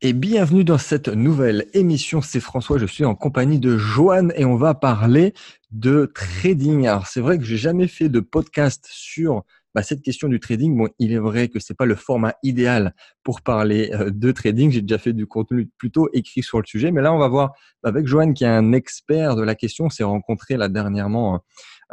Et bienvenue dans cette nouvelle émission. C'est François, je suis en compagnie de Joanne et on va parler de trading. Alors, c'est vrai que j'ai jamais fait de podcast sur cette question du trading. Bon, il est vrai que c'est pas le format idéal pour parler de trading. J'ai déjà fait du contenu plutôt écrit sur le sujet, mais là, on va voir avec Joanne qui est un expert de la question. On s'est rencontré là dernièrement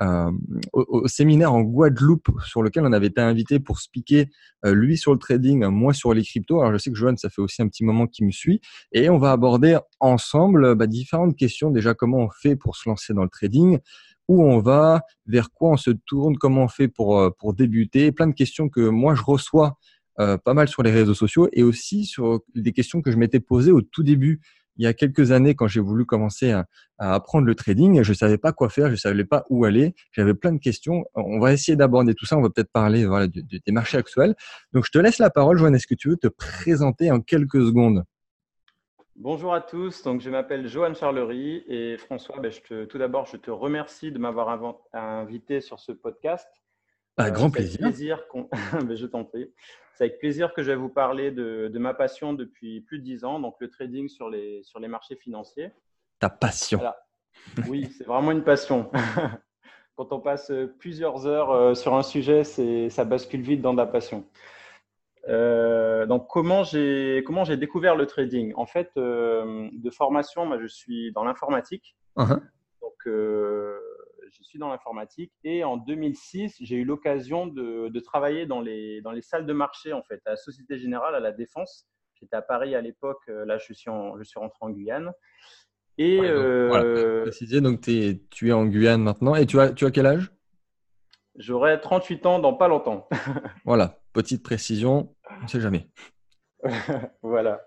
euh, au séminaire en Guadeloupe sur lequel on avait été invité pour speaker lui sur le trading, moi sur les cryptos. Alors je sais que Johan, ça fait aussi un petit moment qu'il me suit et on va aborder ensemble différentes questions. Déjà, comment on fait pour se lancer dans le trading, où on va, vers quoi on se tourne, comment on fait pour débuter, plein de questions que moi je reçois pas mal sur les réseaux sociaux et aussi sur des questions que je m'étais posées au tout début il y a quelques années quand j'ai voulu commencer à apprendre le trading. Je savais pas quoi faire, je savais pas où aller, j'avais plein de questions. On va essayer d'aborder tout ça, on va peut-être parler des marchés actuels. Donc, je te laisse la parole, Joanne. Est-ce que tu veux te présenter en quelques secondes? Bonjour à tous, donc je m'appelle Johan Charlery et François, tout d'abord je te remercie de m'avoir invité sur ce podcast. Grand C'est avec plaisir. plaisir je t'en prie. C'est avec plaisir que je vais vous parler de ma passion depuis plus de 10 ans, donc le trading sur les marchés financiers. Ta passion. Voilà. Oui, c'est vraiment une passion. Quand on passe plusieurs heures sur un sujet, ça bascule vite dans de la passion. Donc, comment j'ai découvert le trading? En fait, de formation, moi, je suis dans l'informatique. Uhum. Donc, je suis dans l'informatique et en 2006, j'ai eu l'occasion de travailler dans les salles de marché, en fait, à la Société Générale, à la Défense. J'étais à Paris à l'époque. Là, je suis rentré en Guyane. Et Ouais, donc voilà, préciser, donc tu es en Guyane maintenant et tu as quel âge? j'aurai 38 ans dans pas longtemps. Voilà, petite précision, on ne sait jamais. Voilà.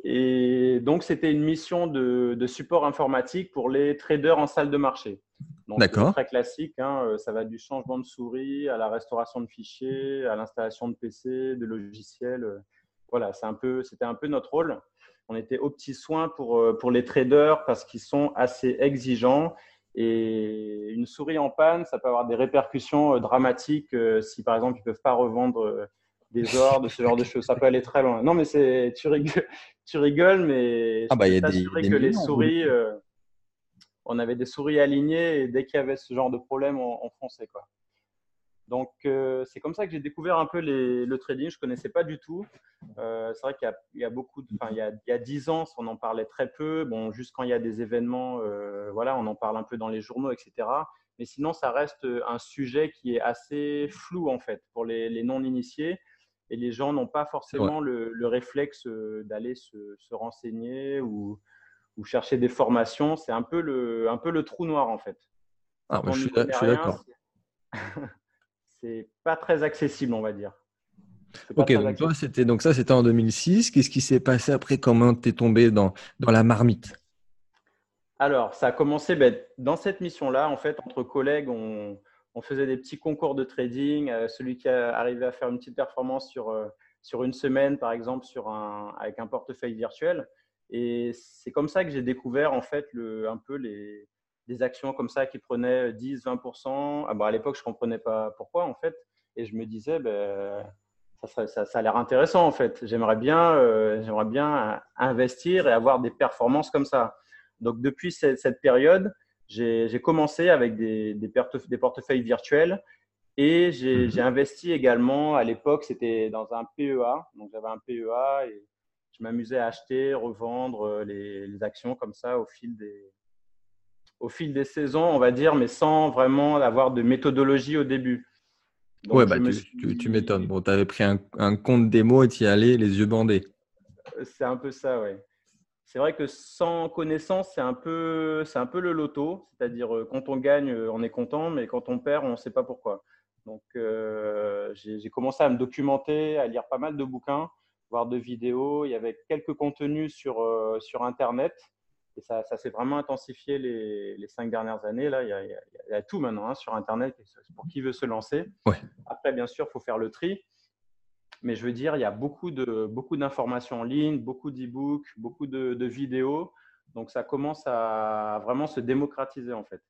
Et donc, c'était une mission de support informatique pour les traders en salle de marché. Donc, D'accord. très classique, hein, ça va du changement de souris à la restauration de fichiers, à l'installation de PC, de logiciels. Voilà, c'était un peu notre rôle. On était aux petits soins pour les traders parce qu'ils sont assez exigeants. Et une souris en panne, ça peut avoir des répercussions dramatiques si, par exemple, ils ne peuvent pas revendre des ordres, ce genre de choses. Ça peut aller très loin. Non, mais tu rigoles, mais Ah je bah il peux y a t'assurer des que les millions en roulement. souris, on avait des souris alignées et dès qu'il y avait ce genre de problème, on fonçait, quoi. Donc, c'est comme ça que j'ai découvert un peu le trading. Je ne connaissais pas du tout. C'est vrai qu'il y a beaucoup, enfin, il y a 10 ans, on en parlait très peu. Bon, juste quand il y a des événements, voilà, on en parle un peu dans les journaux, etc. Mais sinon, ça reste un sujet qui est assez flou, en fait, pour les non-initiés. Et les gens n'ont pas C'est vrai. forcément le réflexe d'aller se renseigner ou chercher des formations. C'est un peu le trou noir, en fait. Ah, Quand bah, on n'y je connaît suis rien, d'accord. c'est pas très accessible, on va dire. C'est pas Ok, très donc toi, accessible. c'était en 2006. Qu'est-ce qui s'est passé après? Comment t'es tombé dans la marmite? Alors, ça a commencé dans cette mission-là. En fait, entre collègues, on faisait des petits concours de trading. Celui qui arrivait à faire une petite performance sur une semaine, par exemple, avec un portefeuille virtuel. Et c'est comme ça que j'ai découvert en fait un peu des actions comme ça qui prenaient 10-20%. Ah, bon, à l'époque, je ne comprenais pas pourquoi en fait. Et je me disais, ça a l'air intéressant en fait. J'aimerais bien investir et avoir des performances comme ça. Donc, depuis cette période, j'ai commencé avec des portefeuilles virtuels et j'ai Mhm. investi également. À l'époque, c'était dans un PEA. Donc, j'avais un PEA et je m'amusais à acheter, revendre les actions comme ça au fil des saisons, on va dire, mais sans vraiment avoir de méthodologie au début. Ouais, Donc, je me tu m'étonnes. suis. Bon, tu avais pris un compte démo et tu y allais les yeux bandés. C'est un peu ça, ouais. C'est vrai que sans connaissance, c'est un peu le loto. C'est-à-dire, quand on gagne, on est content, mais quand on perd, on ne sait pas pourquoi. Donc, j'ai commencé à me documenter, à lire pas mal de bouquins, voir de vidéos. Il y avait quelques contenus sur Internet. Et ça s'est vraiment intensifié les 5 dernières années. Là, il y a tout maintenant hein, sur Internet pour qui veut se lancer. Ouais. Après, bien sûr, il faut faire le tri. Mais je veux dire, il y a beaucoup d'informations en ligne, beaucoup d'e-books, beaucoup de vidéos. Donc, ça commence à vraiment se démocratiser en fait.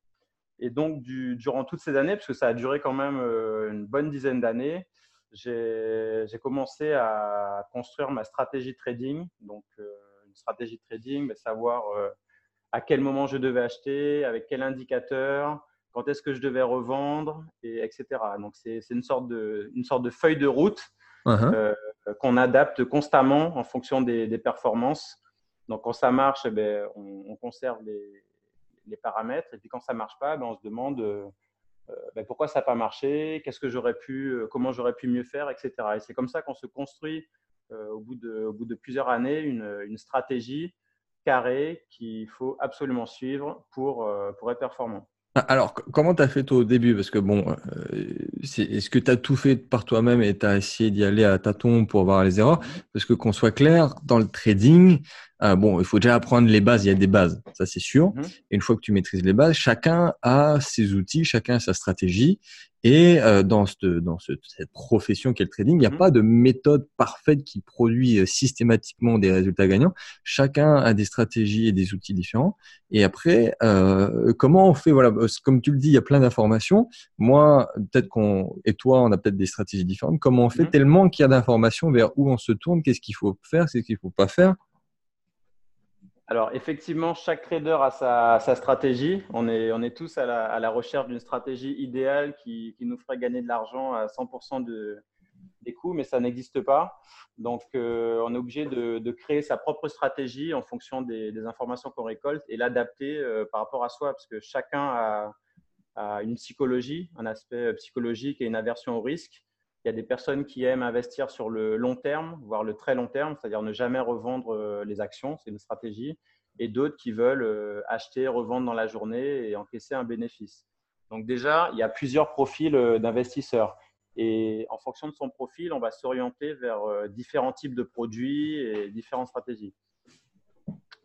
Et donc, durant toutes ces années, parce que ça a duré quand même une bonne dizaine d'années, j'ai commencé à construire ma stratégie trading. Donc, une stratégie de trading, savoir à quel moment je devais acheter, avec quel indicateur, quand est-ce que je devais revendre, etc. Donc, c'est une sorte de feuille de route Uhum. euh, qu'on adapte constamment en fonction des performances. Donc, quand ça marche, on conserve les paramètres. Et puis, quand ça ne marche pas, on se demande pourquoi ça n'a pas marché, qu'est-ce que j'aurais pu, comment j'aurais pu mieux faire, etc. Et c'est comme ça qu'on se construit au bout de plusieurs années une stratégie carrée qu'il faut absolument suivre pour être performant. Alors, comment tu as fait toi au début? Parce que bon, est-ce que tu as tout fait par toi-même et tu as essayé d'y aller à tâtons pour voir les erreurs? Parce que qu'on soit clair, dans le trading, bon, il faut déjà apprendre les bases, il y a des bases, ça c'est sûr. Mhm, Et une fois que tu maîtrises les bases, chacun a ses outils, chacun a sa stratégie. Et cette profession qu'est le trading, il n'y a mhm. pas de méthode parfaite qui produit systématiquement des résultats gagnants. Chacun a des stratégies et des outils différents. Et après, comment on fait, voilà, comme tu le dis, il y a plein d'informations. Moi, peut-être et toi, on a peut-être des stratégies différentes. Comment on fait Mhm. tellement qu'il y a d'informations vers où on se tourne, qu'est-ce qu'il faut faire, qu'est-ce qu'il faut pas faire? Alors, effectivement, chaque trader a sa stratégie. On est tous à la recherche d'une stratégie idéale qui nous ferait gagner de l'argent à 100% des coûts, mais ça n'existe pas. Donc, on est obligé de créer sa propre stratégie en fonction des informations qu'on récolte et l'adapter par rapport à soi, parce que chacun a une psychologie, un aspect psychologique et une aversion au risque. Il y a des personnes qui aiment investir sur le long terme, voire le très long terme, c'est-à-dire ne jamais revendre les actions, c'est une stratégie, et d'autres qui veulent acheter, revendre dans la journée et encaisser un bénéfice. Donc déjà, il y a plusieurs profils d'investisseurs. Et en fonction de son profil, on va s'orienter vers différents types de produits et différentes stratégies.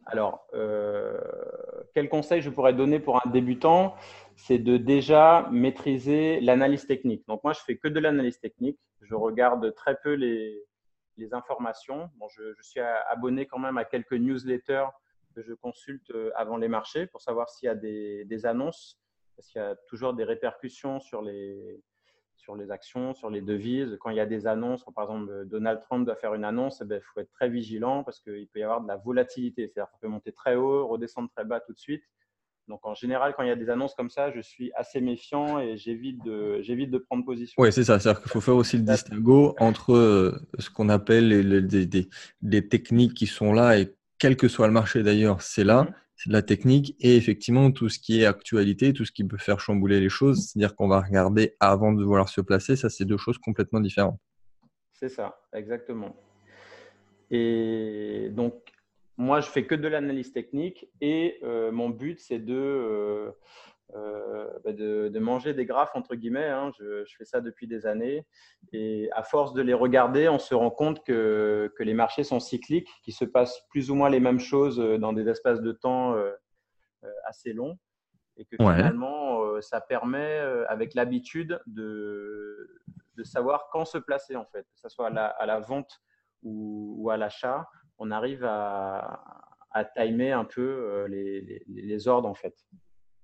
Alors, quel conseil je pourrais donner pour un débutant? C'est de déjà maîtriser l'analyse technique. Donc, moi, je fais que de l'analyse technique. Je regarde très peu les informations. Bon, je suis abonné quand même à quelques newsletters que je consulte avant les marchés pour savoir s'il y a des annonces, parce qu'il y a toujours des répercussions sur les actions, sur les devises. Quand il y a des annonces, quand par exemple Donald Trump doit faire une annonce, il faut être très vigilant parce qu'il peut y avoir de la volatilité. C'est-à-dire qu'on peut monter très haut, redescendre très bas tout de suite. Donc en général, quand il y a des annonces comme ça, je suis assez méfiant et j'évite de prendre position. Oui, c'est ça. C'est-à-dire qu'il faut faire aussi le distinguo entre ce qu'on appelle des techniques qui sont là et quel que soit le marché d'ailleurs, c'est là, Mhm. c'est de la technique et effectivement tout ce qui est actualité, tout ce qui peut faire chambouler les choses, c'est-à-dire qu'on va regarder avant de vouloir se placer, ça c'est deux choses complètement différentes. C'est ça, exactement. Et donc, moi, je fais que de l'analyse technique et mon but, c'est de manger des graphes, entre guillemets. Hein. Je fais ça depuis des années. Et à force de les regarder, on se rend compte que les marchés sont cycliques, qu'il se passe plus ou moins les mêmes choses dans des espaces de temps assez longs. Et que Ouais. finalement, ça permet, avec l'habitude, de savoir quand se placer, en fait, que ce soit à la vente ou à l'achat. On arrive à timer un peu les ordres, en fait.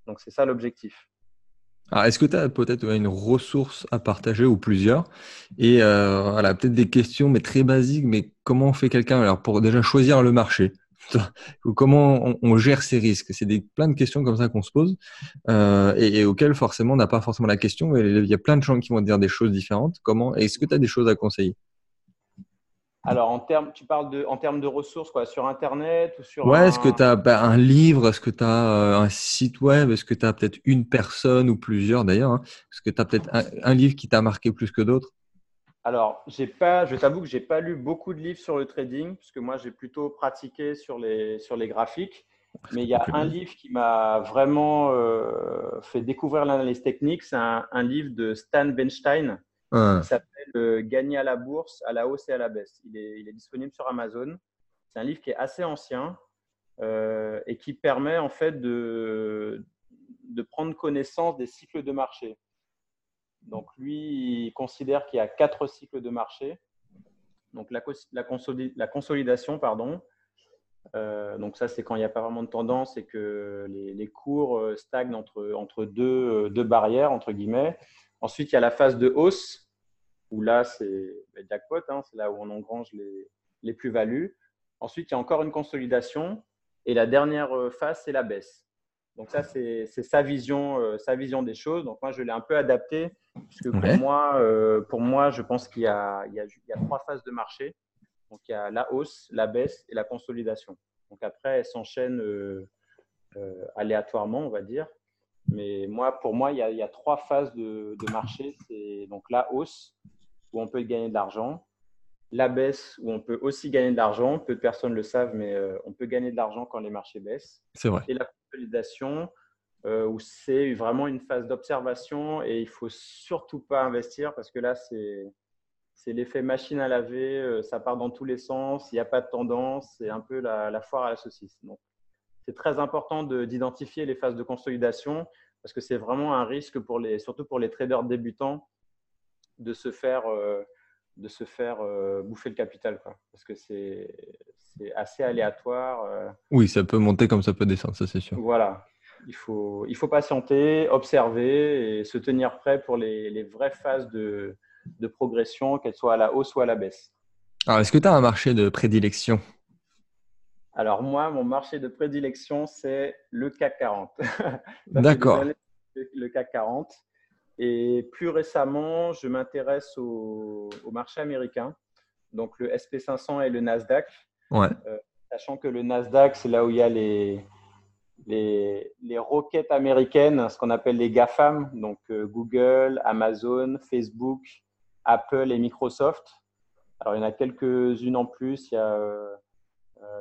Donc, c'est ça l'objectif. Alors, est-ce que tu as peut-être une ressource à partager ou plusieurs? Et voilà, peut-être des questions, mais très basiques, mais comment fait quelqu'un alors pour déjà choisir le marché? Ou comment on gère ses risques? C'est plein de questions comme ça qu'on se pose et auxquelles forcément on n'a pas forcément la question. Mais il y a plein de gens qui vont dire des choses différentes. Comment? Est-ce que tu as des choses à conseiller? Alors, tu parles en termes de ressources, quoi, sur Internet ou sur Ouais, est-ce que un… tu as un livre? Est-ce que tu as un site web? Est-ce que tu as peut-être une personne ou plusieurs d'ailleurs, hein? Est-ce que tu as peut-être un livre qui t'a marqué plus que d'autres? Alors, je t'avoue que j'ai pas lu beaucoup de livres sur le trading, puisque moi, j'ai plutôt pratiqué sur les graphiques. C'est Mais il y beaucoup a plus un basique. livre qui m'a vraiment fait découvrir l'analyse technique. C'est un livre de Stan Benstein qui Hein. s'appelle Gagner à la bourse, à la hausse et à la baisse. Il est disponible sur Amazon. C'est un livre qui est assez ancien et qui permet en fait de prendre connaissance des cycles de marché. Donc lui, il considère qu'il y a 4 cycles de marché. Donc la consolidation, pardon. Donc ça, c'est quand il n'y a pas vraiment de tendance et que les cours stagnent entre deux barrières, entre guillemets. Ensuite, il y a la phase de hausse. où là, c'est jackpot, hein, c'est là où on engrange les plus-values. Ensuite, il y a encore une consolidation. Et la dernière phase, c'est la baisse. Donc ça, c'est sa vision des choses. Donc moi, je l'ai un peu adapté, puisque Ouais, pour moi je pense qu'il y a trois phases de marché. Donc il y a la hausse, la baisse et la consolidation. Donc après, elles s'enchaînent aléatoirement, on va dire. Mais pour moi, il y a trois phases de marché. C'est donc la hausse, où on peut gagner de l'argent, la baisse, où on peut aussi gagner de l'argent. Peu de personnes le savent, mais on peut gagner de l'argent quand les marchés baissent. c'est vrai. Et la consolidation, où c'est vraiment une phase d'observation et il ne faut surtout pas investir parce que là, c'est l'effet machine à laver, ça part dans tous les sens, il n'y a pas de tendance, c'est un peu la foire à la saucisse. Donc, c'est très important d'identifier les phases de consolidation parce que c'est vraiment un risque surtout pour les traders débutants de se faire, bouffer le capital, quoi. Parce que c'est assez aléatoire. Oui, ça peut monter comme ça peut descendre, ça c'est sûr. Voilà. Il faut patienter, observer et se tenir prêt pour les vraies phases de progression, qu'elles soient à la hausse ou à la baisse. Alors, est-ce que tu as un marché de prédilection? Alors moi, mon marché de prédilection, c'est le CAC 40. Ça fait des D'accord. années que le CAC 40. Et plus récemment, je m'intéresse au marché américain, donc le SP 500 et le Nasdaq, Ouais. euh, sachant que le Nasdaq, c'est là où il y a les roquettes américaines, ce qu'on appelle les GAFAM, donc Google, Amazon, Facebook, Apple et Microsoft. Alors, il y en a quelques-unes en plus. Il y a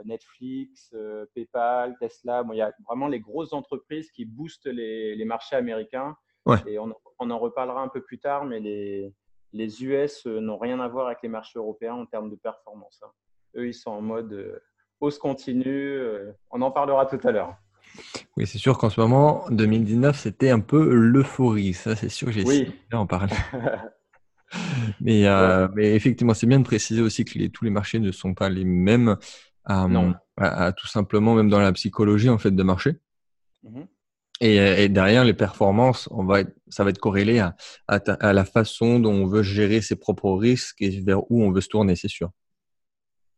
Netflix, PayPal, Tesla. Bon, il y a vraiment les grosses entreprises qui boostent les marchés américains. Ouais. Et on en reparlera un peu plus tard, mais les US n'ont rien à voir avec les marchés européens en termes de performance, hein. Eux, ils sont en mode hausse continue. On en parlera tout à l'heure. Oui, c'est sûr qu'en ce moment, 2019, c'était un peu l'euphorie. Ça, c'est sûr que j'ai essayé Oui. d'en parler. Mais, Ouais. mais effectivement, c'est bien de préciser aussi que tous les marchés ne sont pas les mêmes, Non. tout simplement, même dans la psychologie en fait de marché. Mhm. Et derrière, les performances, ça va être corrélé à la façon dont on veut gérer ses propres risques et vers où on veut se tourner, c'est sûr.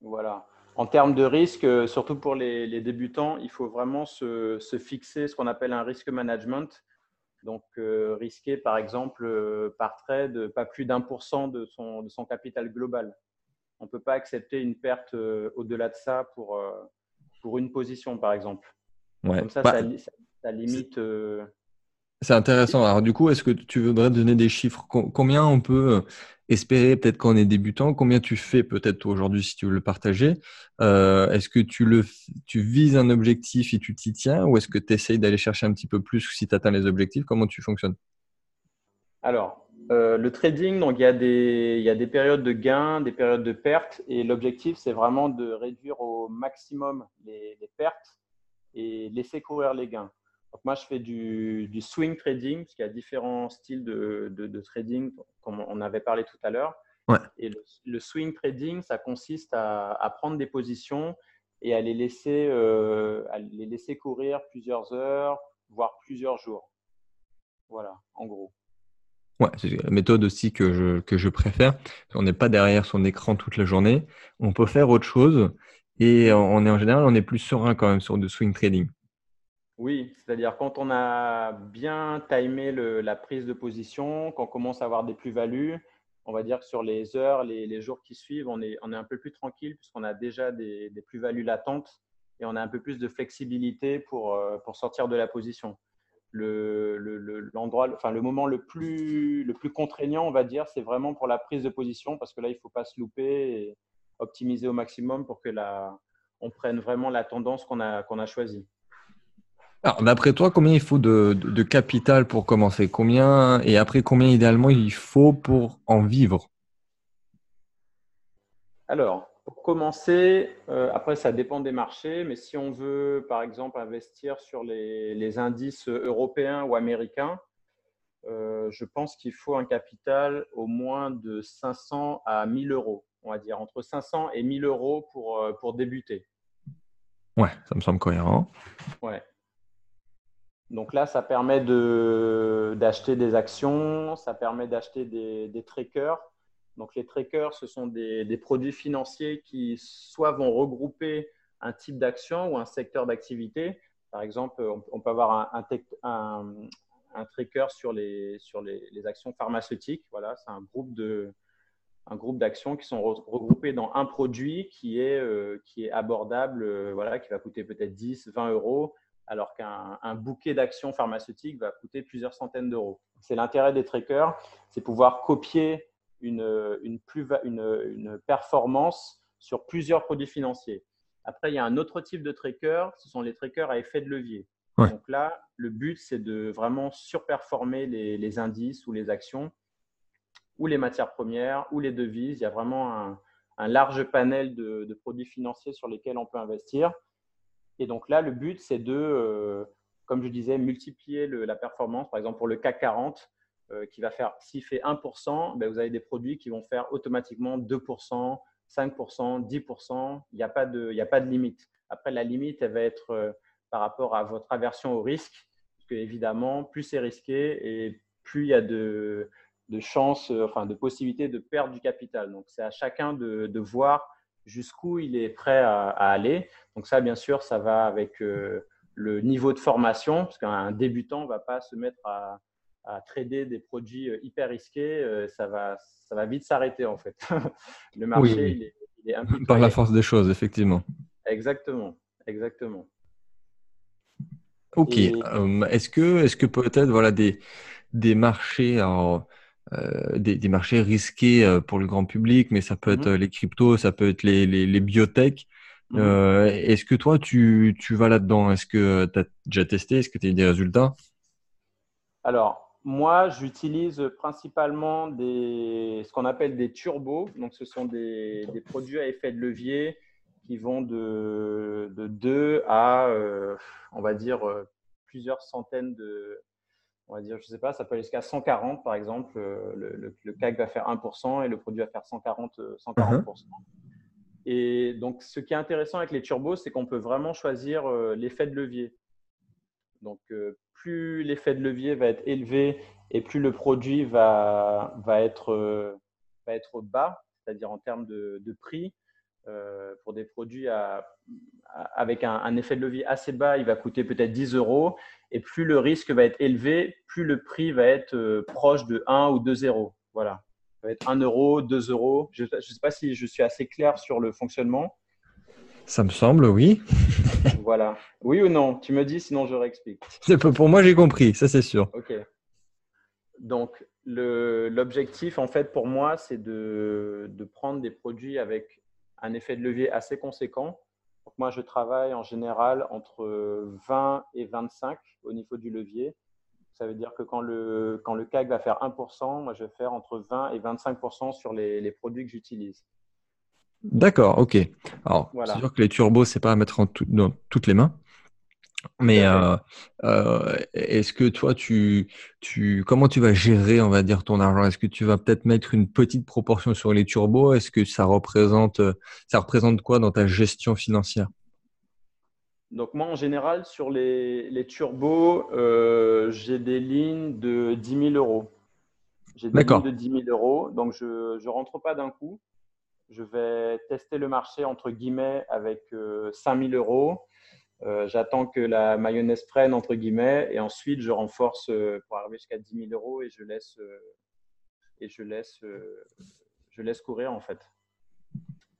Voilà. En termes de risque, surtout pour les débutants, il faut vraiment se fixer ce qu'on appelle un risque management. Donc, risquer, par exemple, par trade, pas plus d'1% de son capital global. On ne peut pas accepter une perte au-delà de ça pour une position, par exemple. Ouais. Comme ça, Bah, ça c'est limite. c'est intéressant. Oui. Alors, du coup, est-ce que tu voudrais donner des chiffres? Combien on peut espérer, peut-être quand on est débutant, combien tu fais peut-être toi, aujourd'hui si tu veux le partager? Est-ce que tu vises un objectif et tu t'y tiens ou est-ce que tu essayes d'aller chercher un petit peu plus si tu atteins les objectifs? Comment tu fonctionnes? Alors, le trading, donc il y a des périodes de gains, des périodes de pertes, et l'objectif, c'est vraiment de réduire au maximum les pertes et laisser courir les gains. Donc moi, je fais du swing trading, parce qu'il y a différents styles de trading, comme on avait parlé tout à l'heure. Ouais. Et le swing trading, ça consiste à prendre des positions et à les laisser courir plusieurs heures, voire plusieurs jours. Voilà, en gros. Ouais, c'est la méthode aussi que je préfère. On n'est pas derrière son écran toute la journée. On peut faire autre chose et Mhm. on est en général, on est plus serein quand même sur du swing trading. Oui, c'est-à-dire quand on a bien timé la prise de position, qu'on commence à avoir des plus-values, on va dire que sur les heures, les jours qui suivent, on est un peu plus tranquille puisqu'on a déjà des plus-values latentes et on a un peu plus de flexibilité pour sortir de la position. L'endroit, enfin, le moment le plus contraignant, on va dire, c'est vraiment pour la prise de position parce que là, il ne faut pas se louper et optimiser au maximum pour que on prenne vraiment la tendance qu'on a choisie. Alors, d'après toi, combien il faut de capital pour commencer? Combien et après combien idéalement il faut pour en vivre? Alors, pour commencer, après, ça dépend des marchés, mais si on veut, par exemple, investir sur les indices européens ou américains, je pense qu'il faut un capital au moins de 500 à 1000 euros, on va dire, entre 500 et 1000 euros pour débuter. Ouais, ça me semble cohérent. Ouais. Donc là, ça permet d'acheter des actions, ça permet d'acheter des trackers. Donc, les trackers, ce sont des produits financiers qui soit vont regrouper un type d'action ou un secteur d'activité. Par exemple, on peut avoir un tracker sur les actions pharmaceutiques. Voilà, c'est un groupe d'actions qui sont regroupées dans un produit qui est abordable, voilà, qui va coûter peut-être 10, 20 euros, alors qu'un bouquet d'actions pharmaceutiques va coûter plusieurs centaines d'euros. C'est l'intérêt des trackers, c'est pouvoir copier une performance sur plusieurs produits financiers. Après, il y a un autre type de tracker, ce sont les trackers à effet de levier. Ouais. Donc là, le but, c'est de vraiment surperformer les indices ou les actions ou les matières premières ou les devises. Il y a vraiment un large panel de produits financiers sur lesquels on peut investir. Et donc là, le but, c'est comme je disais, multiplier la performance. Par exemple, pour le CAC 40, qui va faire, s'il fait 1%, ben vous avez des produits qui vont faire automatiquement 2%, 5%, 10%. Il n'y a pas de limite. Après, la limite, elle va être par rapport à votre aversion au risque. Parce que, évidemment, plus c'est risqué et plus il y a de chances, enfin de possibilités de perdre du capital. Donc, c'est à chacun de voir jusqu'où il est prêt à aller. Donc ça, bien sûr, ça va avec le niveau de formation, parce qu'un débutant ne va pas se mettre à trader des produits hyper risqués. Ça va vite s'arrêter, en fait. Le Oui, marché, oui. il est Par la impitoyable. force des choses, effectivement. Exactement, exactement. Ok. Et Est-ce que peut-être voilà des marchés, alors, des marchés risqués pour le grand public, mais ça peut être mhm, les cryptos, ça peut être les biotech. mhm. Est-ce que toi tu vas là-dedans? Est-ce que tu as déjà testé? Est-ce que tu as eu des résultats? Alors, moi, j'utilise principalement ce qu'on appelle des turbos. Donc, ce sont des produits à effet de levier qui vont de 2 à, on va dire, plusieurs centaines on va dire, je ne sais pas, ça peut aller jusqu'à 140, par exemple. Le CAC va faire 1% et le produit va faire 140, Mhm. 140%. Et donc, ce qui est intéressant avec les turbos, c'est qu'on peut vraiment choisir l'effet de levier. Donc, plus l'effet de levier va être élevé et plus le produit va être bas, c'est-à-dire en termes de prix. Pour des produits avec un effet de levier assez bas, il va coûter peut-être 10 euros. Et plus le risque va être élevé, plus le prix va être proche de 1 ou 2 euros. Voilà. Ça va être 1 euro, 2 euros. Je ne sais pas si je suis assez clair sur le fonctionnement. Ça me semble, oui. Voilà. Oui ou non? Tu me dis, sinon je réexplique. Pour moi, j'ai compris, ça c'est sûr. OK. Donc, l'objectif, en fait, pour moi, c'est de prendre des produits avec un effet de levier assez conséquent. Donc, moi, je travaille en général entre 20 et 25 au niveau du levier. Ça veut dire que quand le CAC va faire 1%, moi, je vais faire entre 20 et 25% sur les produits que j'utilise. D'accord, ok. Alors, c'est Voilà, sûr que les turbos, c'est pas à mettre dans toutes les mains. tout Mais à fait. est-ce que toi, comment tu vas gérer, on va dire, ton argent? Est-ce que tu vas peut-être mettre une petite proportion sur les turbos? Est-ce que ça représente quoi dans ta gestion financière? Donc, moi, en général, sur les turbos, j'ai des lignes de 10 000 euros. J'ai des lignes D'accord. de 10 000 euros. Donc, je ne rentre pas d'un coup. Je vais tester le marché entre guillemets avec 5 000 euros. J'attends que la mayonnaise prenne entre guillemets et ensuite je renforce pour arriver jusqu'à 10 000 euros et et je laisse courir en fait.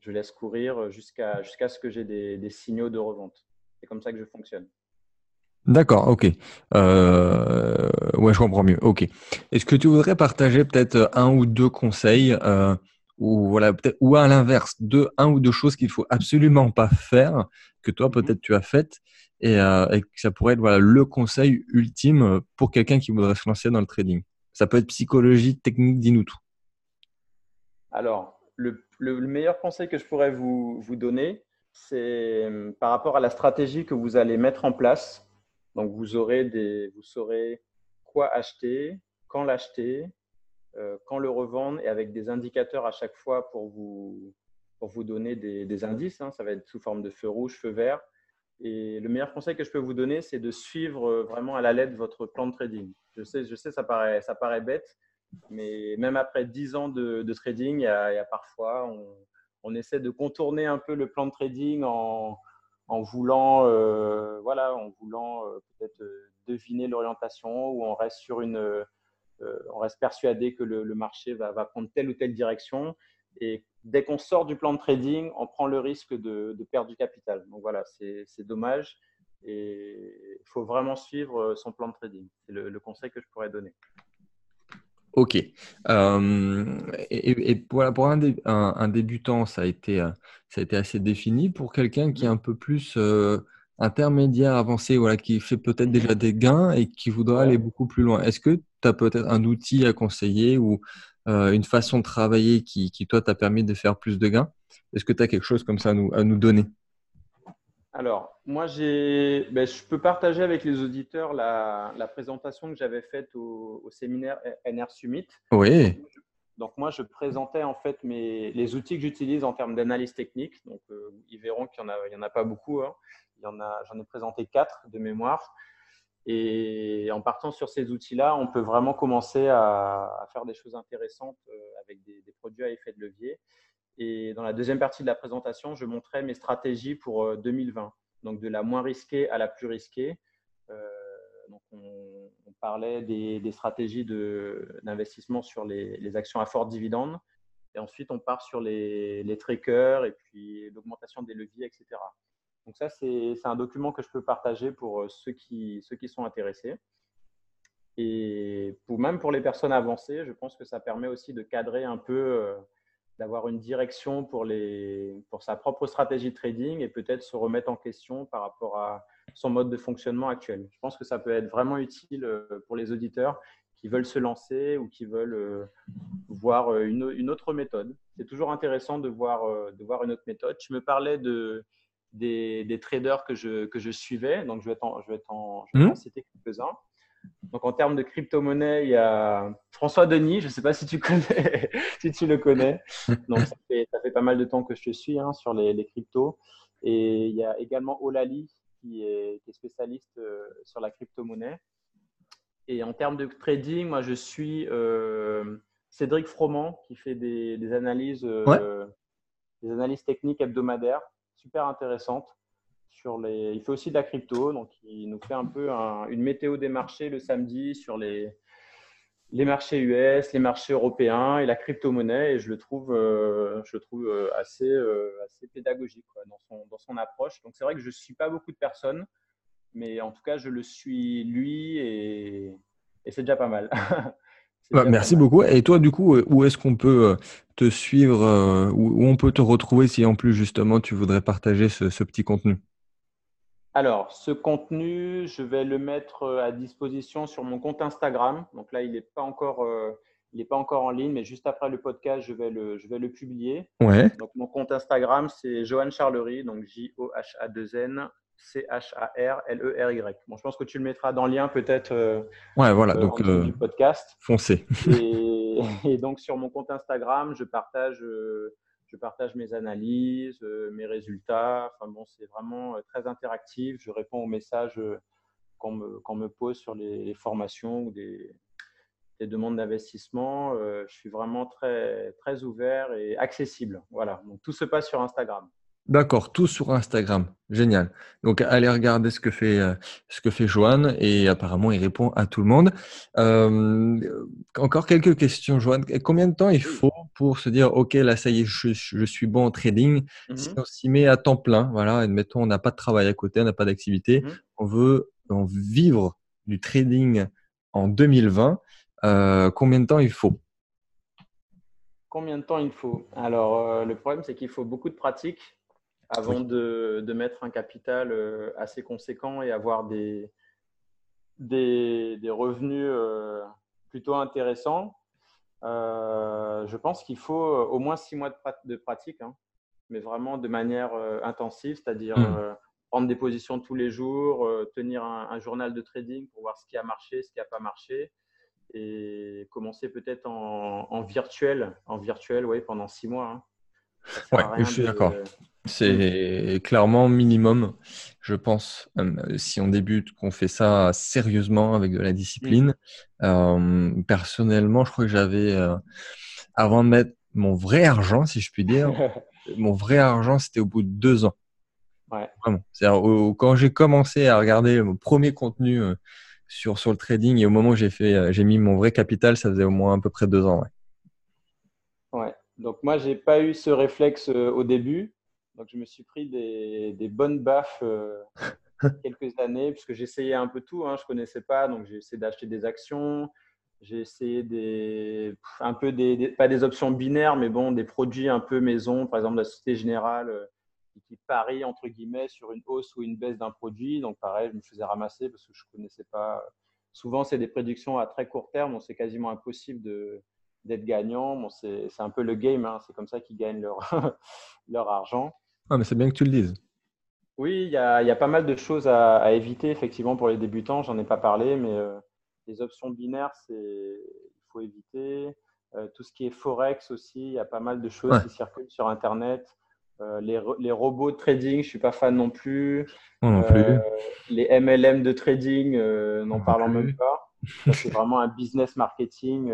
Je laisse courir jusqu'à ce que j'ai des signaux de revente. C'est comme ça que je fonctionne. D'accord, ok. Ouais, je comprends mieux. Ok. Est-ce que tu voudrais partager peut-être un ou deux conseils, ou voilà, peut-être, ou à l'inverse, un ou deux choses qu'il faut absolument pas faire, que toi Mhm. peut-être tu as faites, et que ça pourrait être voilà le conseil ultime pour quelqu'un qui voudrait se lancer dans le trading. Ça peut être psychologie, technique, dis-nous tout. Alors, le meilleur conseil que je pourrais vous donner, c'est par rapport à la stratégie que vous allez mettre en place. Donc, vous saurez quoi acheter, quand l'acheter, quand le revendre et avec des indicateurs à chaque fois pour vous donner des indices. Hein. Ça va être sous forme de feu rouge, feu vert. Et le meilleur conseil que je peux vous donner, c'est de suivre vraiment à la lettre votre plan de trading. Je sais, ça paraît bête, Mais même après 10 ans de trading, il y a parfois, on essaie de contourner un peu le plan de trading en voulant, en voulant peut-être deviner l'orientation ou on reste on reste persuadé que le marché va prendre telle ou telle direction. Et dès qu'on sort du plan de trading, on prend le risque de perdre du capital. Donc voilà, c'est dommage. Et il faut vraiment suivre son plan de trading. C'est le conseil que je pourrais donner. Ok. Et voilà, pour un débutant, ça a été assez défini. Pour quelqu'un qui est un peu plus intermédiaire, avancé, voilà, qui fait peut-être déjà des gains et qui voudra aller Ouais. beaucoup plus loin, est-ce que tu as peut-être un outil à conseiller ou une façon de travailler qui toi, t'a permis de faire plus de gains? Est-ce que tu as quelque chose comme ça à nous donner? Alors, moi, je peux partager avec les auditeurs la présentation que j'avais faite au séminaire NR Summit. Donc, Oui, moi, je présentais en fait les outils que j'utilise en termes d'analyse technique. Donc, ils verront qu'il y en a pas beaucoup, hein. J'en ai présenté 4 de mémoire. Et en partant sur ces outils-là, on peut vraiment commencer à faire des choses intéressantes avec des produits à effet de levier. Et dans la deuxième partie de la présentation, je montrais mes stratégies pour 2020, donc de la moins risquée à la plus risquée. Euh, on parlait des stratégies d'investissement sur les actions à fort dividende. Et ensuite, on part sur les trackers et puis l'augmentation des leviers, etc. Donc ça, c'est un document que je peux partager pour ceux qui sont intéressés. Et même pour les personnes avancées, je pense que ça permet aussi de cadrer un peu d'avoir une direction pour sa propre stratégie de trading et peut-être se remettre en question par rapport à son mode de fonctionnement actuel. Je pense que ça peut être vraiment utile pour les auditeurs qui veulent se lancer ou qui veulent voir une autre méthode. C'est toujours intéressant de voir une autre méthode. Tu me parlais des traders que je suivais, donc je vais t'en Hmm. citer quelques-uns. Donc, en termes de crypto-monnaie, il y a François Denis. Je ne sais pas si tu connais, si tu le connais. Donc, ça fait pas mal de temps que je te suis hein, sur les cryptos. Et il y a également Olali qui est spécialiste sur la crypto-monnaie. Et en termes de trading, moi, je suis Cédric Froment qui fait Ouais. des analyses techniques hebdomadaires super intéressantes. Il fait aussi de la crypto, donc il nous fait un peu une météo des marchés le samedi sur les marchés US, les marchés européens et la crypto-monnaie. Et je le trouve assez pédagogique quoi, dans son approche. Donc c'est vrai que je ne suis pas beaucoup de personnes, mais en tout cas, je le suis lui et c'est déjà pas mal. C'est Bah, déjà pas merci mal. beaucoup. Et toi, du coup, où est-ce qu'on peut te suivre, où on peut te retrouver si en plus justement tu voudrais partager ce petit contenu? Alors, ce contenu, je vais le mettre à disposition sur mon compte Instagram. Donc là, il est pas encore en ligne, mais juste après le podcast, je vais le publier. Ouais. Donc, mon compte Instagram, c'est Johan Charlery, donc Joha2N Charlery. Bon, je pense que tu le mettras dans le lien peut-être Ouais, voilà. en Donc, dessous du podcast. foncez. Et donc, sur mon compte Instagram, je partage mes analyses, mes résultats. Enfin bon, c'est vraiment très interactif. Je réponds aux messages qu'on me pose sur les formations ou des demandes d'investissement. Je suis vraiment très, très ouvert et accessible. Voilà. Donc, tout se passe sur Instagram. D'accord, tout sur Instagram. Génial. Donc, allez regarder ce que fait Johan et apparemment, il répond à tout le monde. Encore quelques questions, Johan. Combien de temps il Oui. faut pour se dire, OK, là, ça y est, je suis bon en trading. Si Mhm. on s'y met à temps plein, voilà, admettons, on n'a pas de travail à côté, on n'a pas d'activité, Mhm. on veut en vivre du trading en 2020, combien de temps il faut? Combien de temps il faut? Alors, le problème, c'est qu'il faut beaucoup de pratique avant Oui. de mettre un capital assez conséquent et avoir des revenus plutôt intéressants. Je pense qu'il faut au moins 6 mois de pratique, hein, mais vraiment de manière intensive, c'est-à-dire Hmm. prendre des positions tous les jours, tenir un journal de trading pour voir ce qui a marché, ce qui n'a pas marché, et commencer peut-être en virtuel, ouais, pendant 6 mois. Hein. Ça sert Ouais, à je rien suis d'accord. de. Hmm. C'est clairement minimum. je pense, si on débute, qu'on fait ça sérieusement avec de la Mhm. discipline. Personnellement, je crois que j'avais, avant de mettre mon vrai argent, si je puis dire, mon vrai argent, c'était au bout de 2 ans. Ouais. Vraiment. C'est-à-dire, quand j'ai commencé à regarder mon premier contenu sur le trading et au moment où j'ai mis mon vrai capital, ça faisait au moins à peu près 2 ans. Ouais. Ouais. Donc moi, j'ai pas eu ce réflexe au début. Donc je me suis pris des bonnes baffes quelques années puisque j'essayais un peu tout. Hein, je connaissais pas, donc j'ai essayé d'acheter des actions. J'ai essayé un peu pas des options binaires, mais bon, des produits un peu maison, par exemple la Société Générale qui parie entre guillemets sur une hausse ou une baisse d'un produit. Donc pareil, je me faisais ramasser parce que je connaissais pas. Souvent, c'est des prédictions à très court terme, donc c'est quasiment impossible d'être gagnant. Bon, c'est un peu le game, hein. C'est comme ça qu'ils gagnent leur argent. Ah, mais c'est bien que tu le dises. Oui, il y a pas mal de choses à éviter, effectivement, pour les débutants. J'en ai pas parlé, mais les options binaires, il faut éviter. Tout ce qui est Forex aussi, il y a pas mal de choses Ouais, qui circulent sur Internet. Les robots de trading, je ne suis pas fan non plus. moi non Euh, plus. les MLM de trading, n'en Moi non parlons même plus. pas. Ça, c'est vraiment un business marketing.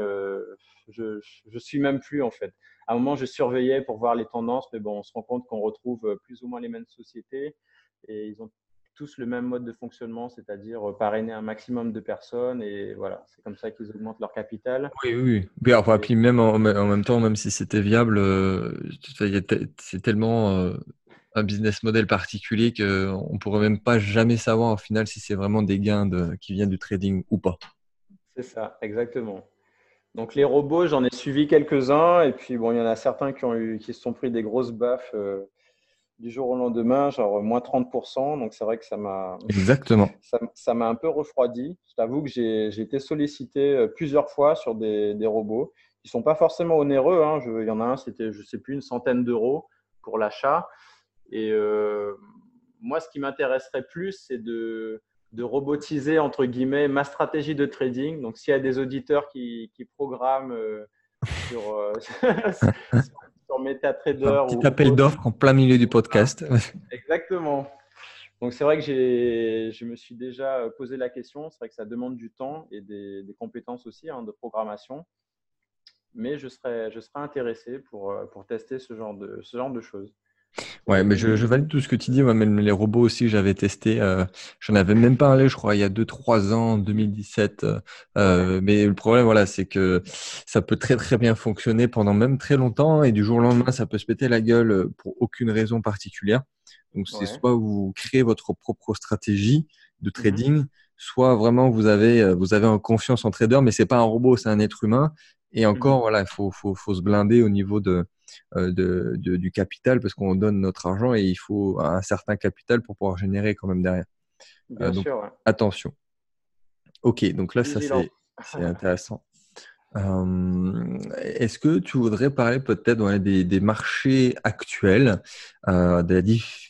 Je suis même plus, en fait. À un moment, je surveillais pour voir les tendances, mais bon, on se rend compte qu'on retrouve plus ou moins les mêmes sociétés et ils ont tous le même mode de fonctionnement, c'est-à-dire parrainer un maximum de personnes et voilà, c'est comme ça qu'ils augmentent leur capital. Oui, oui, oui. Puis, enfin, Et puis même en même temps, même si c'était viable, c'est tellement un business model particulier qu'on ne pourrait même pas jamais savoir au final si c'est vraiment des gains qui viennent du trading ou pas. c'est ça, exactement. Donc les robots, j'en ai suivi quelques-uns et puis bon, il y en a certains qui se sont pris des grosses baffes du jour au lendemain, genre moins 30%. Donc c'est vrai que Exactement. ça m'a un peu refroidi. Je t'avoue que j'ai été sollicité plusieurs fois sur des robots qui sont pas forcément onéreux. Hein. Il y en a un, c'était, je sais plus, une centaine d'euros pour l'achat. Et moi, ce qui m'intéresserait plus, c'est de robotiser, entre guillemets, ma stratégie de trading. Donc, s'il y a des auditeurs qui programment sur Un MetaTrader petit ou appel autre. d'offres en plein milieu du podcast. Exactement. Donc, c'est vrai que je me suis déjà posé la question. C'est vrai que ça demande du temps et des compétences aussi hein, de programmation. Mais je serais intéressé pour tester ce genre de choses. Ouais, mais je Et- valide tout ce que tu dis. Moi, même les robots aussi que j'avais testés, j'en avais même parlé, je crois, il y a 2, 3 ans, en 2017. ouais. Mais le problème, voilà, c'est que ça peut très très bien fonctionner pendant même très longtemps et du jour au lendemain, ça peut se péter la gueule pour aucune raison particulière. Donc, c'est Ouais. soit vous créez votre propre stratégie de Mhm. trading, soit vraiment vous avez en confiance en trader, mais c'est pas un robot, c'est un être humain. Et Mhm. encore, voilà, faut se blinder au niveau du capital parce qu'on donne notre argent et il faut un certain capital pour pouvoir générer quand même derrière. Bien Donc, sûr, ouais. attention. Ok, donc là, ça, Vigilant. c'est intéressant. Est-ce que tu voudrais parler peut-être des marchés actuels,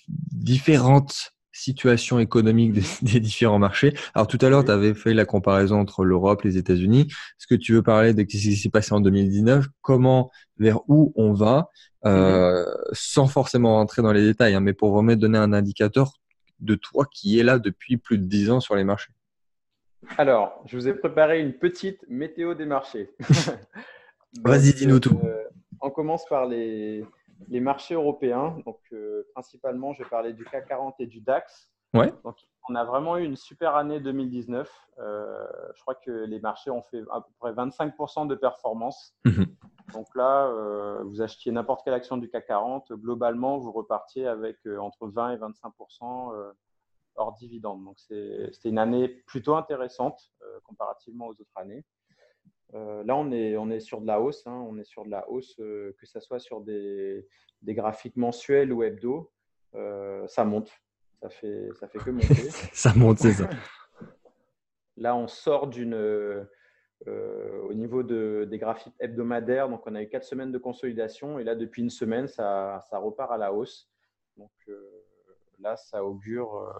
différentes situations économiques Mhm. des différents marchés? Alors tout à l'heure, tu Oui. avais fait la comparaison entre l'Europe et les États-Unis. Est-ce que tu veux parler de ce qui s'est passé en 2019, comment, vers où on va, Mhm. sans forcément rentrer dans les détails, hein, mais pour vraiment donner un indicateur de toi qui est là depuis plus de 10 ans sur les marchés? Alors, je vous ai préparé une petite météo des marchés. Vas-y, Donc, dis-nous tout. on commence par les marchés européens. Donc, principalement, je vais parler du CAC 40 et du DAX. Ouais. Donc, on a vraiment eu une super année 2019. Je crois que les marchés ont fait à peu près 25% de performance. Mhm. Donc là, vous achetiez n'importe quelle action du CAC 40, globalement, vous repartiez avec entre 20 et 25% hors dividende. Donc c'était une année plutôt intéressante comparativement aux autres années. Là, on est sur de la hausse. Hein. On est sur de la hausse, que ce soit sur des graphiques mensuels ou hebdo. Ça monte. Ça fait que monter. Ça monte, c'est ça. Là, on sort au niveau des graphiques hebdomadaires. Donc, on a eu 4 semaines de consolidation. Et là, depuis une semaine, ça repart à la hausse. Donc, là, ça augure.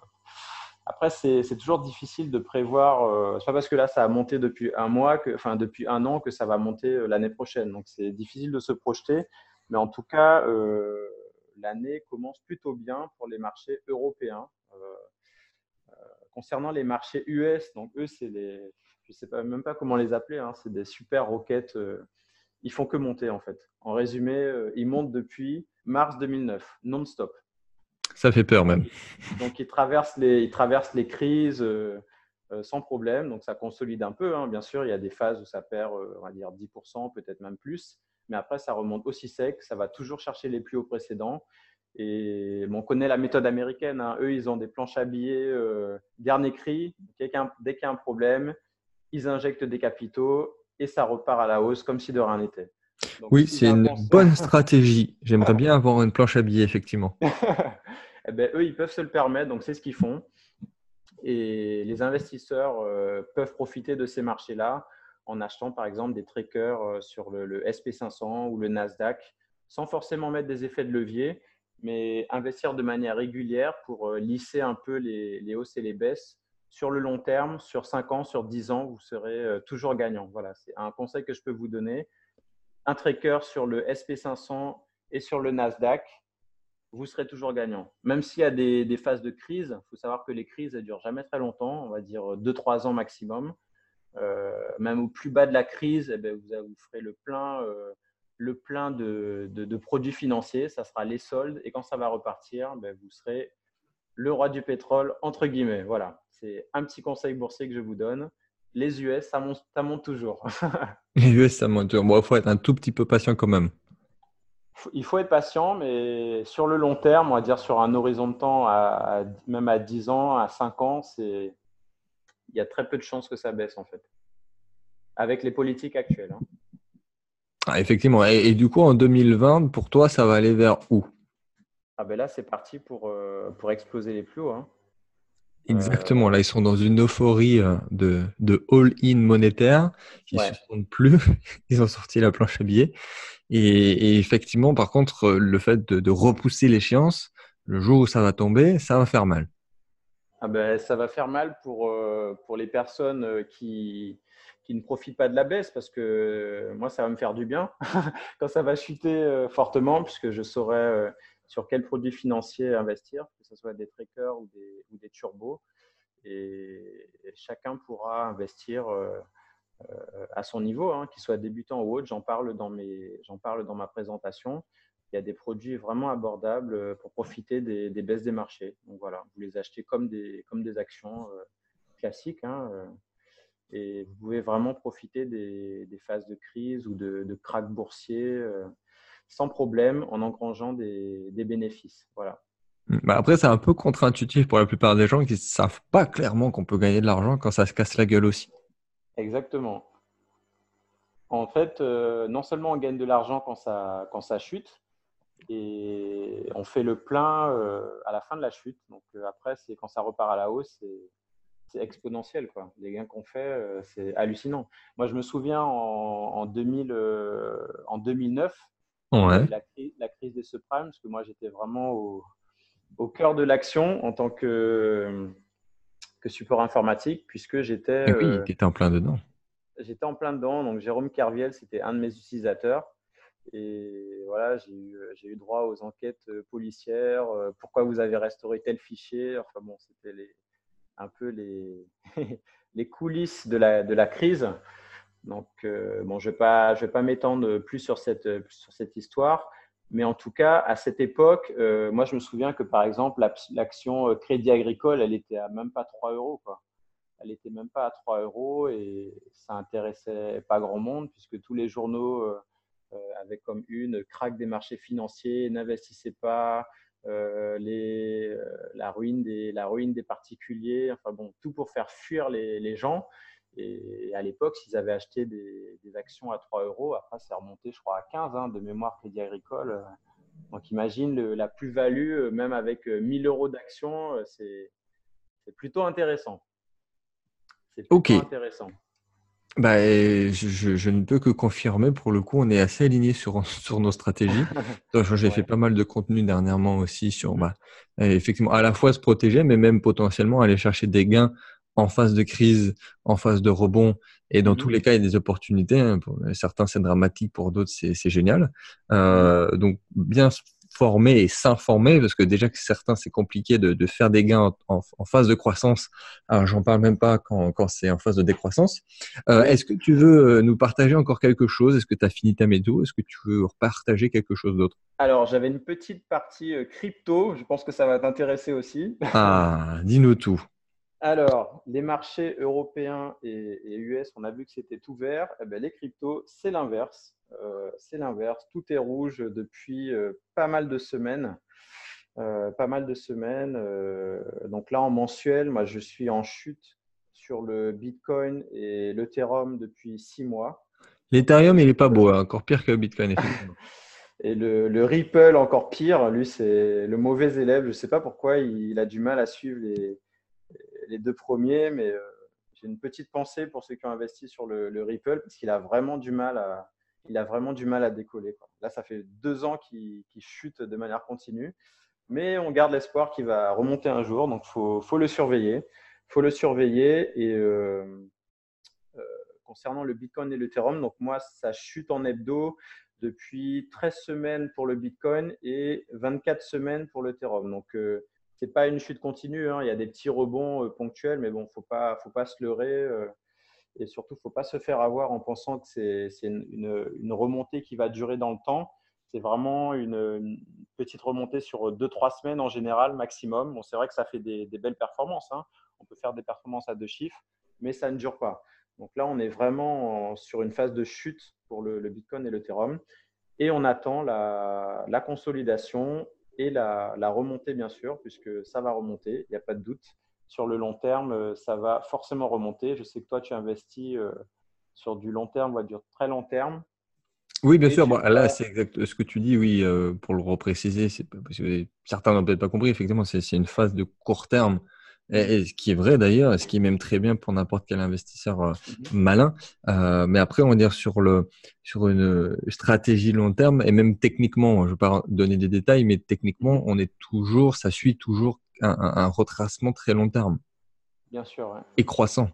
Après, c'est toujours difficile de prévoir. C'est pas parce que là, ça a monté depuis un mois, depuis un an, que ça va monter l'année prochaine. Donc, c'est difficile de se projeter. Mais en tout cas, l'année commence plutôt bien pour les marchés européens. Concernant les marchés US, donc eux, c'est je ne sais pas, même pas comment les appeler, hein, c'est des super roquettes. Ils font que monter en fait. En résumé, ils montent depuis mars 2009, non-stop. Ça fait peur même. Donc ils traversent les crises sans problème. Donc ça consolide un peu. Hein. Bien sûr, il y a des phases où ça perd, on va dire 10%, peut-être même plus. Mais après, ça remonte aussi sec. Ça va toujours chercher les plus hauts précédents. Et on connaît la méthode américaine. Hein. Eux, ils ont des planches à billets dernier cri. Dès qu'il y a un problème, ils injectent des capitaux et ça repart à la hausse comme si de rien n'était. Donc, Oui, c'est une bonne stratégie. J'aimerais bien avoir une planche à billets, effectivement. eh ben, eux, ils peuvent se le permettre. Donc, c'est ce qu'ils font. Et les investisseurs peuvent profiter de ces marchés-là en achetant, par exemple, des trackers sur le SP500 ou le Nasdaq, sans forcément mettre des effets de levier, mais investir de manière régulière pour lisser un peu les hausses et les baisses. Sur le long terme, sur 5 ans, sur 10 ans, vous serez toujours gagnant. Voilà, c'est un conseil que je peux vous donner. Un tracker sur le SP500 et sur le Nasdaq, vous serez toujours gagnant. Même s'il y a des phases de crise, il faut savoir que les crises ne durent jamais très longtemps, on va dire 2-3 ans maximum. Même au plus bas de la crise, eh bien, vous ferez le plein de produits financiers, ça sera les soldes, et quand ça va repartir, vous serez le roi du pétrole, entre guillemets. Voilà, c'est un petit conseil boursier que je vous donne. Les US, ça monte toujours. Les US, ça monte. Bon, il faut être un tout petit peu patient quand même. Il faut être patient, mais sur le long terme, on va dire sur un horizon de temps, même à 10 ans, à 5 ans, il y a très peu de chances que ça baisse en fait, avec les politiques actuelles. Hein. Ah, effectivement. Et du coup, en 2020, pour toi, ça va aller vers où? Ah ben là, c'est parti pour exploser les plus hauts. Hein. Exactement. Là, ils sont dans une euphorie de all-in monétaire qui ne se Ouais. sentent plus. Ils ont sorti la planche à billets. Et effectivement, par contre, le fait de repousser l'échéance, le jour où ça va tomber, ça va faire mal. Ah ben, ça va faire mal pour les personnes qui ne profitent pas de la baisse parce que moi, ça va me faire du bien quand ça va chuter fortement puisque je saurai sur quels produits financiers investir, que ce soit des trackers ou des turbos. Et chacun pourra investir à son niveau, hein, qu'il soit débutant ou autre. J'en parle dans ma présentation. Il y a des produits vraiment abordables pour profiter des baisses des marchés. Donc voilà, vous les achetez comme des actions classiques. Hein, et vous pouvez vraiment profiter des phases de crise ou de krach boursier sans problème en engrangeant des bénéfices. Voilà. Bah après, c'est un peu contre-intuitif pour la plupart des gens qui ne savent pas clairement qu'on peut gagner de l'argent quand ça se casse la gueule aussi. Exactement. En fait, non seulement on gagne de l'argent quand ça chute, et on fait le plein à la fin de la chute. Donc après, c'est quand ça repart à la hausse, c'est exponentiel, quoi. Les gains qu'on fait, c'est hallucinant. Moi, je me souviens en 2009, quand il y a eu Ouais. la crise des subprimes, parce que moi, j'étais vraiment au cœur de l'action en tant que support informatique, puisque Et oui, tu étais en plein dedans. j'étais en plein dedans. Donc, Jérôme Kerviel, c'était un de mes utilisateurs. Et voilà, j'ai eu droit aux enquêtes policières. Pourquoi vous avez restauré tel fichier? Enfin bon, c'était un peu les coulisses de la crise. Donc, bon, je vais pas m'étendre plus sur cette histoire. Mais en tout cas, à cette époque, moi, je me souviens que, par exemple, l'action Crédit Agricole, elle était à même pas 3 euros, quoi. Elle était même pas à 3 euros et ça intéressait pas grand monde puisque tous les journaux avaient comme une krach des marchés financiers, n'investissez pas, la ruine des particuliers, enfin bon, tout pour faire fuir les gens. Et à l'époque, s'ils avaient acheté des actions à 3 euros, après, c'est remonté, je crois, à 15 hein, de mémoire Crédit Agricole. Donc, imagine la plus-value, même avec 1000 euros d'actions, c'est plutôt intéressant. C'est Ok. plutôt intéressant. Bah, je ne peux que confirmer. Pour le coup, on est assez alignés sur, sur nos stratégies. Donc, j'ai fait Ouais. pas mal de contenu dernièrement aussi sur, effectivement, à la fois se protéger, mais même potentiellement aller chercher des gains en phase de crise, en phase de rebond. Et dans tous les cas, il y a des opportunités. Hein. Pour certains, c'est dramatique. Pour d'autres, c'est génial. Donc, bien former et s'informer, parce que déjà que certains, c'est compliqué de faire des gains en phase de croissance. Alors, j'en parle même pas quand c'est en phase de décroissance. Oui. Est-ce que tu veux nous partager encore quelque chose? Est-ce que tu as fini ta méthode? Est-ce que tu veux partager quelque chose d'autre? Alors, j'avais une petite partie crypto. Je pense que ça va t'intéresser aussi. Ah, dis-nous tout. Alors, les marchés européens et US, on a vu que c'était ouvert. Eh ben, les cryptos, c'est l'inverse. C'est l'inverse. Tout est rouge depuis pas mal de semaines. Pas mal de semaines. Donc là, en mensuel, moi, je suis en chute sur le Bitcoin et l'Ethereum depuis 6 mois. Donc, L'Ethereum, il est pas beau, hein, encore pire que le Bitcoin, effectivement. et le Ripple, encore pire. Lui, c'est le mauvais élève. Je ne sais pas pourquoi il a du mal à suivre les deux premiers, mais j'ai une petite pensée pour ceux qui ont investi sur le Ripple parce qu'il a vraiment du mal à décoller, quoi. Là, ça fait 2 ans qu'il chute de manière continue, mais on garde l'espoir qu'il va remonter un jour, donc faut le surveiller. Faut le surveiller et concernant le Bitcoin et l'Ethereum, donc moi, ça chute en hebdo depuis 13 semaines pour le Bitcoin et 24 semaines pour l'Ethereum. Donc, ce n'est pas une chute continue, hein. Il y a des petits rebonds ponctuels, mais bon, faut pas se leurrer. Et surtout, il ne faut pas se faire avoir en pensant que c'est une remontée qui va durer dans le temps. C'est vraiment une petite remontée sur 2-3 semaines en général, maximum. Bon, c'est vrai que ça fait des belles performances, hein. On peut faire des performances à 2 chiffres, mais ça ne dure pas. Donc là, on est vraiment sur une phase de chute pour le Bitcoin et l'Ethereum. Et on attend la consolidation et la remontée, bien sûr, puisque ça va remonter, il n'y a pas de doute. Sur le long terme, ça va forcément remonter. Je sais que toi, tu investis sur du long terme, ou du très long terme. Oui, bien Et sûr. tu Bon, là, vois, c'est exact ce que tu dis. Oui, pour le repréciser, c'est parce que certains n'ont peut-être pas compris. Effectivement, c'est une phase de court terme, et ce qui est vrai d'ailleurs, et ce qui est même très bien pour n'importe quel investisseur malin. Mais après, on va dire sur une stratégie long terme, et même techniquement, je ne vais pas donner des détails, mais techniquement, ça suit toujours un retracement très long terme bien sûr, ouais. et croissant.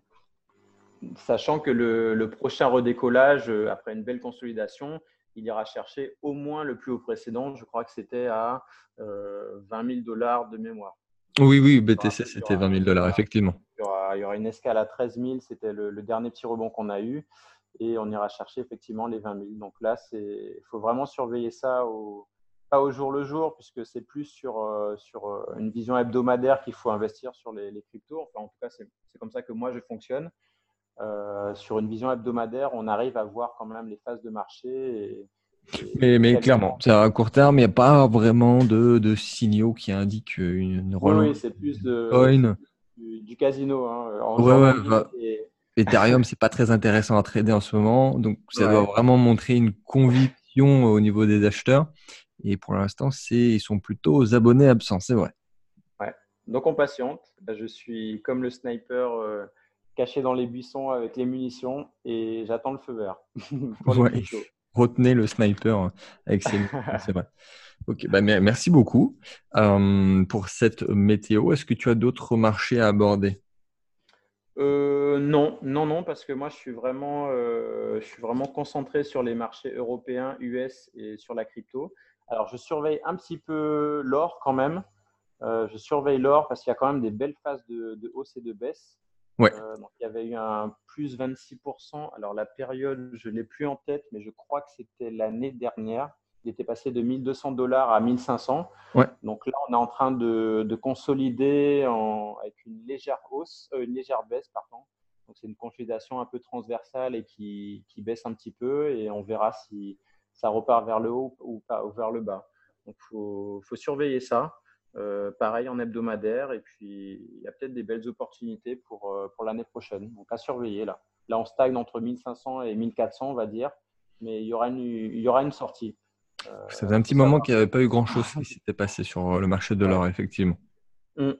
Sachant que le prochain redécollage, après une belle consolidation, il ira chercher au moins le plus haut précédent. Je crois que c'était à 20 000 dollars de mémoire. Oui, oui, Il y aura, BTC, c'était 20 000 dollars, effectivement. il y aura une escale à 13 000, c'était le dernier petit rebond qu'on a eu, et on ira chercher effectivement les 20 000. Donc là, il faut vraiment surveiller ça, pas au jour le jour, puisque c'est plus sur une vision hebdomadaire qu'il faut investir sur les cryptos. Enfin, en tout cas, c'est comme ça que moi, je fonctionne. Sur une vision hebdomadaire, on arrive à voir quand même les phases de marché et Mais calculer. clairement, c'est à court terme, il n'y a pas vraiment de signaux qui indiquent une Oui, relance oui, c'est plus, du Bitcoin. du casino, hein. En Ouais, ouais, journalier, Ethereum, c'est pas très intéressant à trader en ce moment. Donc, ça doit ouais, vraiment montrer une conviction au niveau des acheteurs. Et pour l'instant, ils sont plutôt aux abonnés absents, c'est vrai. ouais. Donc on patiente. Là, je suis comme le sniper caché dans les buissons avec les munitions et j'attends le feu vert pour les Ouais, cryptos. retenez le sniper avec ses munitions, c'est vrai. Ok, bah, merci beaucoup pour cette météo. Est-ce que tu as d'autres marchés à aborder? Non, non, non, parce que moi, je suis vraiment concentré sur les marchés européens, US et sur la crypto. Alors, je surveille un petit peu l'or quand même. Je surveille l'or parce qu'il y a quand même des belles phases de hausse et de baisse. Ouais. Donc, il y avait eu un plus 26%. Alors, la période, je ne l'ai plus en tête, mais je crois que c'était l'année dernière. Il était passé de 1200 dollars à 1500. Ouais. Donc là, on est en train de consolider avec une légère baisse, pardon. Donc c'est une consolidation un peu transversale et qui baisse un petit peu et on verra si ça repart vers le haut ou pas, ou vers le bas. Donc faut surveiller ça. Pareil en hebdomadaire et puis il y a peut-être des belles opportunités pour l'année prochaine. Donc à surveiller là. Là, on stagne entre 1500 et 1400, on va dire, mais il y aura une sortie. Ça faisait un petit Faut moment savoir. qu'il n'y avait pas eu grand-chose qui s'était passé sur le marché de l'or, Ouais. effectivement. Mm.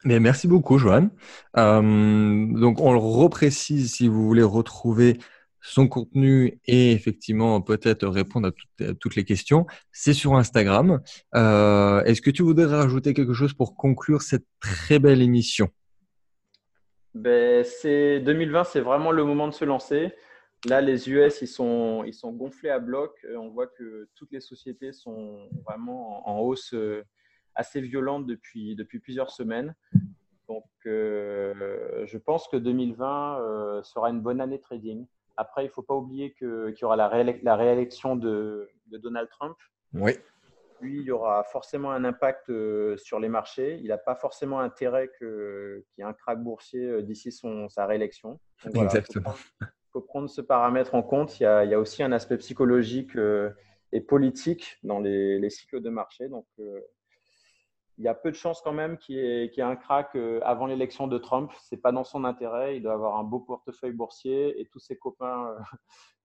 Mais merci beaucoup, Johan. Donc, on le reprécise si vous voulez retrouver son contenu et effectivement peut-être répondre à toutes les questions. C'est sur Instagram. Est-ce que tu voudrais rajouter quelque chose pour conclure cette très belle émission? Ben, 2020, c'est vraiment le moment de se lancer. Là, les US, ils sont gonflés à bloc. On voit que toutes les sociétés sont vraiment en hausse assez violente depuis plusieurs semaines. Donc, je pense que 2020 sera une bonne année trading. Après, il ne faut pas oublier qu'il y aura la réélection de Donald Trump. Oui, Lui, il y aura forcément un impact sur les marchés. Il n'a pas forcément intérêt qu'il y ait un krach boursier d'ici sa réélection. Donc voilà, exactement. faut prendre ce paramètre en compte. Il y a aussi un aspect psychologique et politique dans les cycles de marché. Donc, il y a peu de chances quand même qu'il y ait un krach avant l'élection de Trump. Ce n'est pas dans son intérêt. Il doit avoir un beau portefeuille boursier et tous ses copains,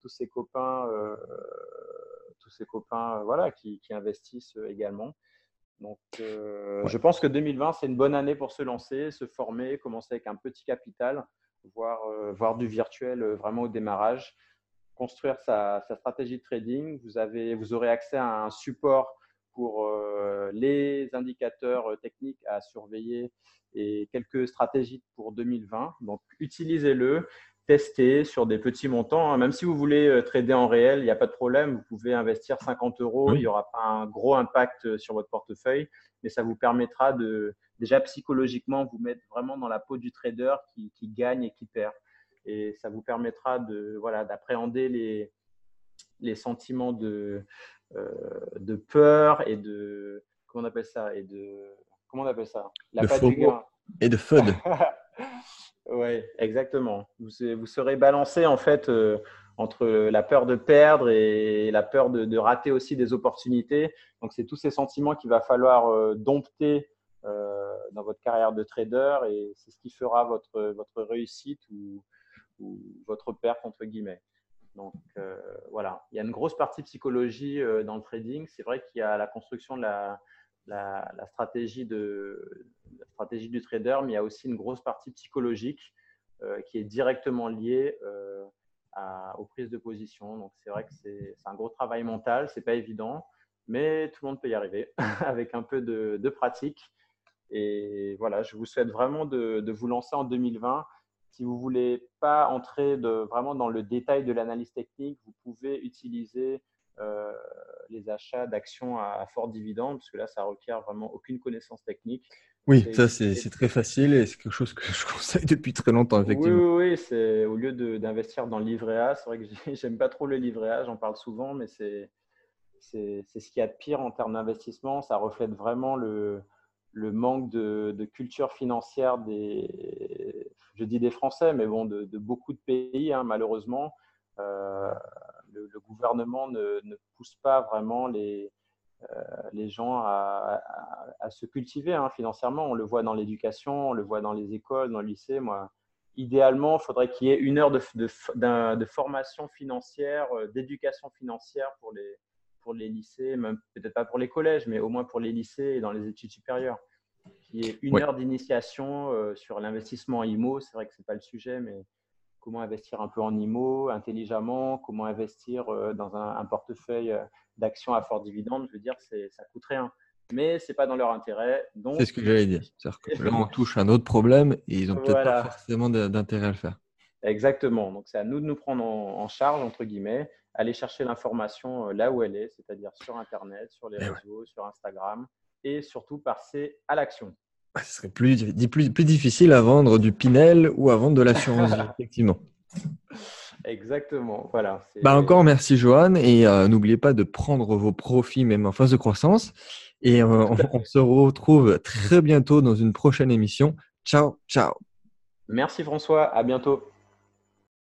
tous ses copains, voilà, qui investissent également. Donc, Ouais. je pense que 2020, c'est une bonne année pour se lancer, se former, commencer avec un petit capital, voir du virtuel vraiment au démarrage, construire sa stratégie de trading. Vous aurez accès à un support pour les indicateurs techniques à surveiller et quelques stratégies pour 2020. Donc, utilisez-le, testez sur des petits montants. Même si vous voulez trader en réel, il n'y a pas de problème. Vous pouvez investir 50 euros. Il n'y Oui. aura pas un gros impact sur votre portefeuille, mais ça vous permettra déjà psychologiquement vous mettre vraiment dans la peau du trader qui gagne et qui perd. Et ça vous permettra d'appréhender les sentiments de peur et comment on appelle ça, De l'appât du FOMO gain. et de FUD. Oui, exactement. Vous serez balancé en fait entre la peur de perdre et la peur de rater aussi des opportunités. Donc, c'est tous ces sentiments qu'il va falloir dompter dans votre carrière de trader et c'est ce qui fera votre réussite ou votre perte, entre guillemets. Donc, voilà. Il y a une grosse partie psychologie dans le trading. C'est vrai qu'il y a la construction de la stratégie du trader, mais il y a aussi une grosse partie psychologique qui est directement liée aux prises de position. Donc, c'est vrai que c'est un gros travail mental. Ce n'est pas évident, mais tout le monde peut y arriver avec un peu de pratique. Et voilà, je vous souhaite vraiment de vous lancer en 2020. Si vous ne voulez pas entrer vraiment dans le détail de l'analyse technique, vous pouvez utiliser les achats d'actions à fort dividende, parce que là, ça requiert vraiment aucune connaissance technique. Oui, C'est ça c'est très facile et c'est quelque chose que je conseille depuis très longtemps, Oui, effectivement. oui, oui, c'est au lieu d'investir dans le livret A, c'est vrai que j'aime pas trop le livret A, j'en parle souvent, mais c'est ce qu'il y a de pire en termes d'investissement. Ça reflète vraiment le manque de culture financière je dis des Français, mais bon, de beaucoup de pays, hein, malheureusement. Euh, le gouvernement ne pousse pas vraiment les gens à se cultiver financièrement. On le voit dans l'éducation, on le voit dans les écoles, dans le lycée. Moi, idéalement, il faudrait qu'il y ait une heure de formation financière, d'éducation financière pour les lycées, même peut-être pas pour les collèges, mais au moins pour les lycées et dans les études supérieures. Qu'il y ait une Oui, heure d'initiation sur l'investissement en IMO. C'est vrai que ce n'est pas le sujet, mais comment investir un peu en IMO intelligemment, comment investir dans un portefeuille d'actions à fort dividende. Je veux dire, ça ne coûte rien. Mais ce n'est pas dans leur intérêt. c'est Donc, ce que j'allais dire. C'est-à-dire que là, on touche à un autre problème et ils n'ont peut-être pas voilà, forcément d'intérêt à le faire. exactement. Donc, c'est à nous de nous prendre en charge, entre guillemets, aller chercher l'information là où elle est, c'est-à-dire sur Internet, sur les Et ouais. réseaux, sur Instagram, et surtout passer à l'action. Ouais, ce serait plus difficile à vendre du Pinel ou à vendre de l'assurance vie, effectivement. Exactement. Voilà. Bah encore merci Johan et n'oubliez pas de prendre vos profits même en phase de croissance et Tout à on fait. se retrouve très bientôt dans une prochaine émission. Ciao, ciao. Merci François. À bientôt.